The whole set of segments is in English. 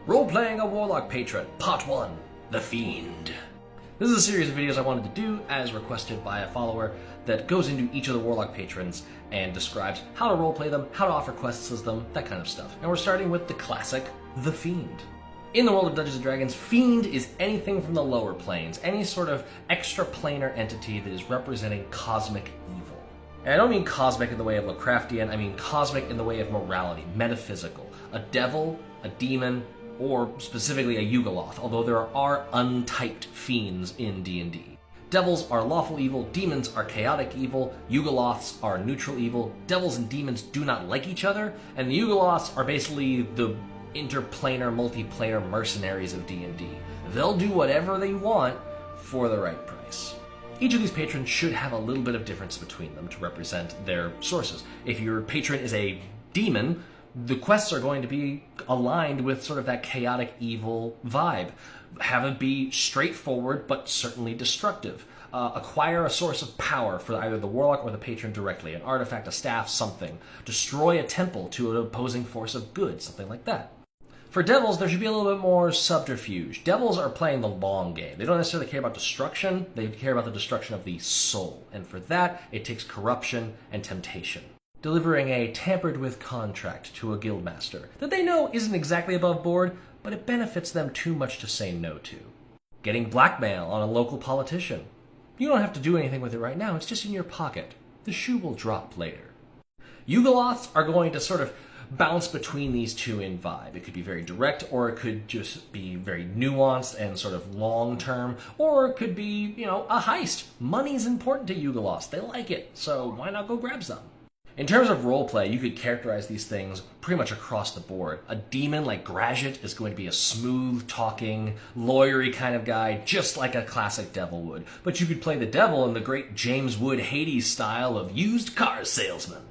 Role-Playing a Warlock Patron, Part 1, The Fiend. This is a series of videos I wanted to do as requested by a follower that goes into each of the Warlock patrons and describes how to roleplay them, how to offer quests as them, that kind of stuff. And we're starting with the classic, The Fiend. In the world of Dungeons & Dragons, Fiend is anything from the lower planes, any sort of extra-planar entity that is representing cosmic evil. And I don't mean cosmic in the way of Lovecraftian, I mean cosmic in the way of morality, metaphysical. A devil, a demon, or specifically a Yugoloth, although there are untyped fiends in D&D. Devils are lawful evil, demons are chaotic evil, Yugoloths are neutral evil, devils and demons do not like each other, and the Yugoloths are basically the interplanar, multiplanar mercenaries of D&D. They'll do whatever they want for the right price. Each of these patrons should have a little bit of difference between them to represent their sources. If your patron is a demon, the quests are going to be aligned with sort of that chaotic evil vibe. Have it be straightforward, but certainly destructive. Acquire a source of power for either the warlock or the patron directly, an artifact, a staff, something. Destroy a temple to an opposing force of good, something like that. For devils, there should be a little bit more subterfuge. Devils are playing the long game. They don't necessarily care about destruction, they care about the destruction of the soul. And for that, it takes corruption and temptation. Delivering a tampered-with contract to a guildmaster that they know isn't exactly above board, but it benefits them too much to say no to. Getting blackmail on a local politician. You don't have to do anything with it right now, it's just in your pocket. The shoe will drop later. Yugoloths are going to sort of bounce between these two in vibe. It could be very direct, or it could just be very nuanced and sort of long-term, or it could be, a heist. Money's important to Yugoloths. They like it, so why not go grab some? In terms of roleplay, you could characterize these things pretty much across the board. A demon like Grajit is going to be a smooth-talking, lawyery kind of guy, just like a classic devil would. But you could play the devil in the great James Wood Hades style of used car salesman.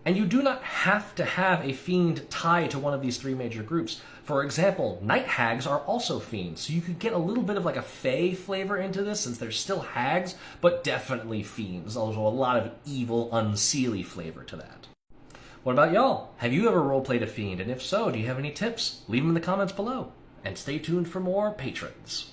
And you do not have to have a fiend tie to one of these three major groups. For example, night hags are also fiends, so you could get a little bit of like a fae flavor into this since they're still hags, but definitely fiends. Also a lot of evil, unseelie flavor to that. What about y'all? Have you ever roleplayed a fiend? And if so, do you have any tips? Leave them in the comments below. And stay tuned for more patrons.